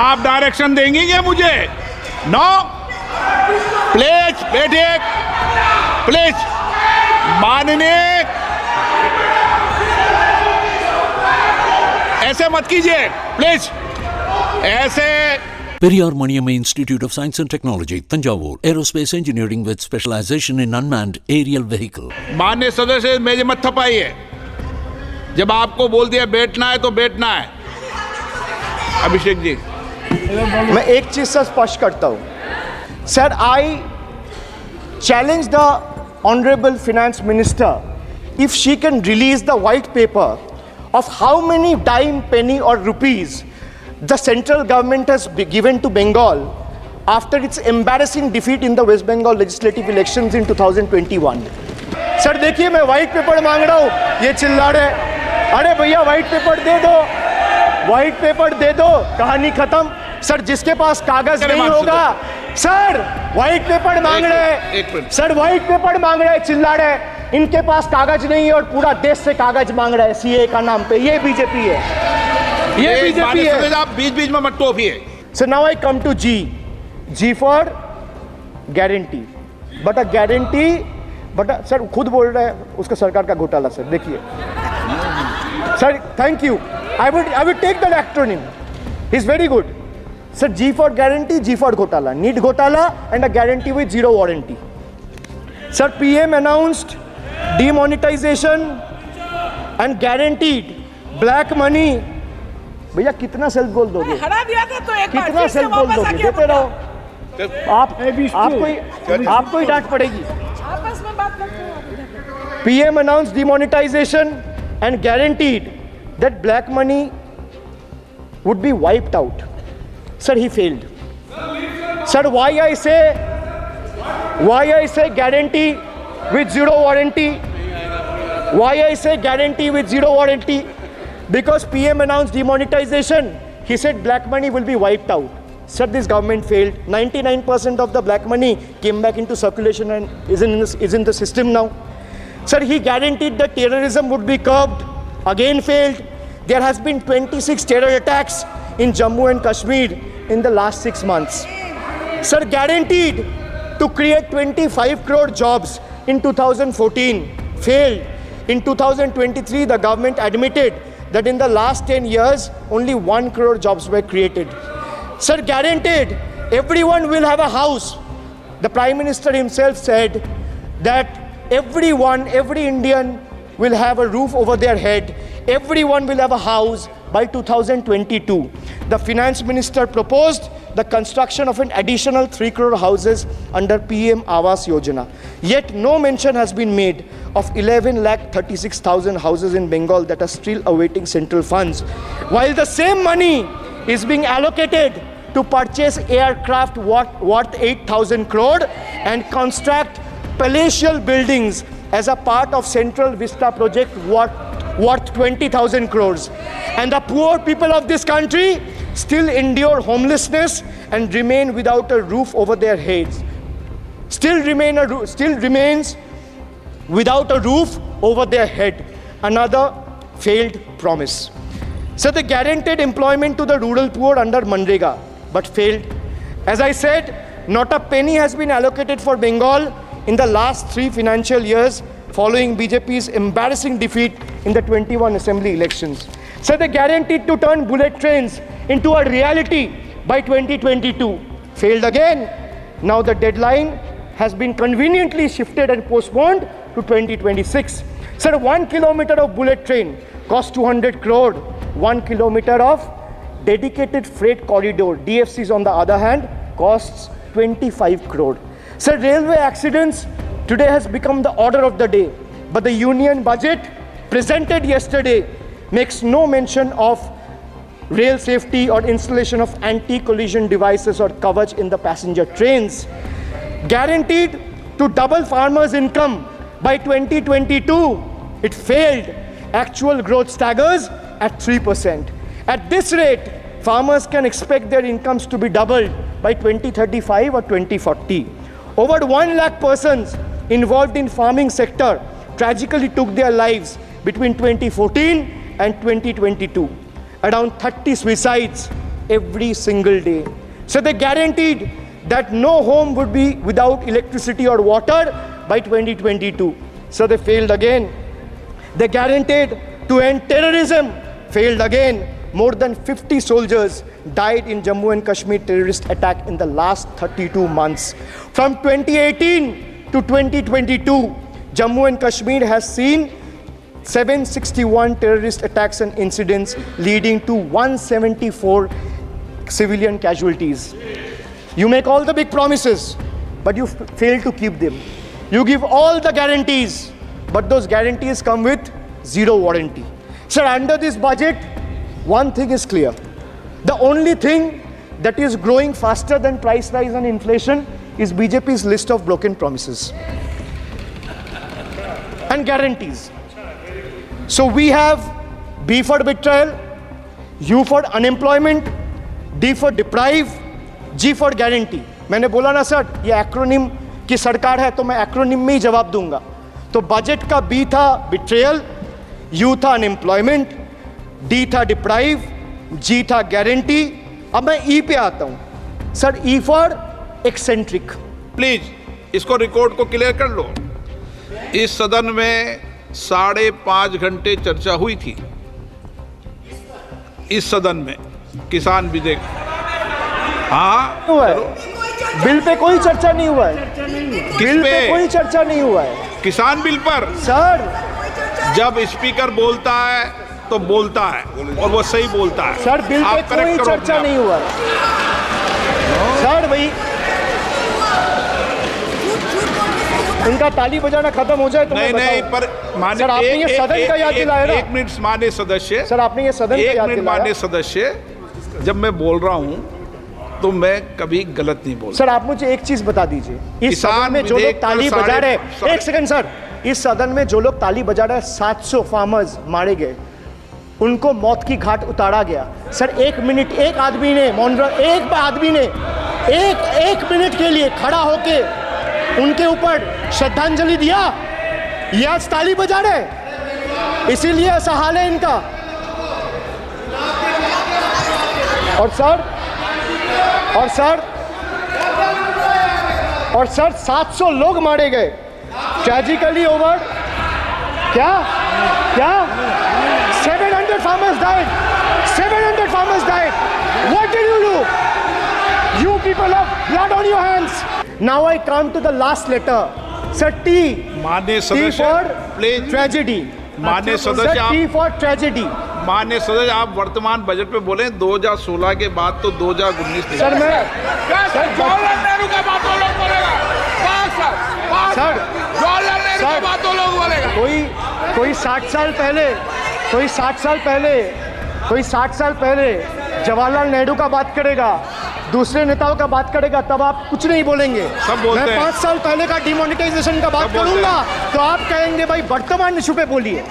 आप डायरेक्शन देंगी क्या मुझे? नो, प्लीज बैठिए, प्लीज। माननीय, ऐसे मत कीजिए प्लीज, ऐसे। Periyar Maniamma Institute of Science and Technology, Tanjavur, Aerospace Engineering with specialization in unmanned aerial vehicle. माननीय सदस्य, मेरे मत थपाइए। जब आपको बोल दिया बैठना है तो बैठना है। अभिषेक जी, मैं एक चीज से स्पष्ट करता हूं sir, I challenge the honourable finance minister if she can release the white paper of how many dime, penny or rupees the central government has given to Bengal after its embarrassing defeat in the West Bengal legislative elections in 2021. Sir देखिए, मैं white paper मांग रहा हूँ, ये चिल्ला रहे। अरे भैया व्हाइट पेपर दे दो, व्हाइट पेपर दे दो, कहानी खत्म। सर जिसके पास कागज नहीं होगा, सर व्हाइट पेपर मांग रहे, सर व्हाइट पेपर मांग रहे, चिल्ला रहे। इनके पास कागज नहीं है और पूरा देश से कागज मांग रहा है सीए का नाम पे। ये बीजेपी है, ये बीजेपी है। आप बीच बीच में मत टोकिए। So now I come to G for guarantee. But a guarantee, but sir खुद बोल रहे हैं उसका सरकार का घोटाला। सर देखिए sir, thank you, I would take the acronym, is very good. Sir G for guarantee, G for ghotala, NEET ghotala and a guarantee with zero warranty. Sir PM announced demonetization and guaranteed black money। भैया कितना self goal दोगे? हरा दिया था तो एक कितना self goal दोगे? देते रहो। आपको ही डांट पड़ेगी। आपस में बात करते हैं। PM announced demonetization and guaranteed that black money would be wiped out. Sir, he failed. Sir, why I say guarantee with zero warranty? Why I say guarantee with zero warranty? Because PM announced demonetization. He said black money will be wiped out. Sir, this government failed. 99% of the black money came back into circulation and is in the system now. Sir, he guaranteed that terrorism would be curbed. Again failed. There has been 26 terror attacks in Jammu and Kashmir in the last 6 months. Sir, guaranteed to create 25 crore jobs in 2014, failed. In 2023, the government admitted that in the last 10 years, only 1 crore jobs were created. Sir, guaranteed everyone will have a house. The Prime Minister himself said that everyone, every Indian will have a roof over their head. Everyone will have a house by 2022. The Finance Minister proposed the construction of an additional 3 crore houses under PM Awas Yojana. Yet no mention has been made of 11,36,000 houses in Bengal that are still awaiting central funds. While the same money is being allocated to purchase aircraft worth 8,000 crore and construct palatial buildings as a part of Central Vista project worth 20,000 crores. And the poor people of this country still endure homelessness and remain without a roof over their heads. Still remains without a roof over their head. Another failed promise. So they guaranteed employment to the rural poor under Manrega, but failed. As I said, not a penny has been allocated for Bengal in the last 3 financial years following BJP's embarrassing defeat in the 21 assembly elections. So they guaranteed to turn bullet trains into a reality by 2022. Failed again. Now the deadline has been conveniently shifted and postponed to 2026. Sir, 1 kilometer of bullet train costs 200 crore. 1 kilometer of dedicated freight corridor, DFCs on the other hand, costs 25 crore. Sir, railway accidents today has become the order of the day. But the union budget presented yesterday makes no mention of rail safety or installation of anti-collision devices or coverage in the passenger trains. Guaranteed to double farmers' income by 2022. It failed. Actual growth staggers at 3%. At this rate, farmers can expect their incomes to be doubled by 2035 or 2040. Over 1 lakh persons involved in farming sector tragically took their lives between 2014 and 2022. Around 30 suicides every single day. So they guaranteed that no home would be without electricity or water by 2022. So they failed again. They guaranteed to end terrorism, failed again. More than 50 soldiers died in Jammu and Kashmir terrorist attack in the last 32 months. From 2018 to 2022, Jammu and Kashmir has seen 761 terrorist attacks and incidents leading to 174 civilian casualties. You make all the big promises, but you fail to keep them. You give all the guarantees, but those guarantees come with zero warranty. Sir, under this budget, one thing is clear. The only thing that is growing faster than price rise and inflation is BJP's list of broken promises and guarantees. So we have B for betrayal, U for unemployment, D for deprive, G for guarantee. मैंने बोला ना sir, ये acronym की सरकार है तो मैं acronym में ही जवाब दूंगा. तो बजट का B था betrayal, U था unemployment, D था deprive, G था guarantee. अब मैं E पे आता हूं. Sir E for eccentric. Please इसको रिकॉर्ड को क्लियर कर लो. इस सदन में 5.5 घंटे चर्चा हुई थी. इस सदन में किसान विधेयक, हाँ हुआ है. बिल पे कोई चर्चा नहीं हुआ है. बिल पे कोई चर्चा नहीं हुआ है. किसान बिल पर सर जब स्पीकर बोलता है तो बोलता है और वो सही बोलता है. सर बिल पे आप कोई correct करो चर्चा अपने नहीं हुआ है. सर भाई इनका ताली बजाना खत्म हो जाए तो नहीं मैं नहीं, बताऊं. पर माननीय सर आपने ये सदन का याद दिलाया ना. एक मिनट माननीय सदस्य, सर आपने ये सदन का एक याद मिनट दिलाया. माननीय सदस्य, जब मैं बोल रहा हूं तो मैं कभी गलत नहीं बोलता. सर आप मुझे एक चीज बता दीजिए. इस किसान सदन में जो लोग विधेयक ताली पर बजा रहे हैं, साढ़े- एक सेकंड सर, इस सदन में जो लोग ताली बजा रहे हैं, 700 फार्मर्स मारे गए, उनको मौत की घाट उतारा गया. सर एक मिनट, एक आदमी ने एक आदमी ने एक मिनट के लिए खड़ा होके उनके ऊपर श्रद्धांजलि दिया. ये आज ताली बजा रहे हैं, इसीलिए ऐसा हाल है इनका. और सर 700 लोग मारे गए. Tragically over. क्या 700 farmers died. 700 farmers died. What did you do? You people have blood on your hands. Now I come to the last letter. Sir, T. माननीय T सदस्य for प्लीज. tragedy. माननीय Sir, सदस्य T for tragedy. माननीय सदस्य आप वर्तमान budget पे बोले 2016 के बाद तो 2019 नहीं. सर मैं जवाहरलाल नेहरू का बात वो लोग बोलेगा. सर जवाहरलाल नेहरू का बात वो लोग बोलेगा. कोई 60 साल पहले जवाहरलाल नेहरू का बात करेगा, दूसरे नेताओं का बात करेगा, तब आप कुछ नहीं बोलेंगे. सब बोलते मैं हैं. 5 साल पहले का डिमोनेटाइजेशन का बात सब बोलते करूंगा तो आप कहेंगे भाई वर्तमान इशू पे बोलिए.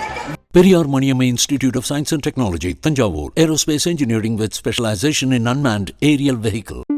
Periyar Maniamma Institute of Science and Technology, Tanjavur. Aerospace engineering with specialization in unmanned aerial vehicle.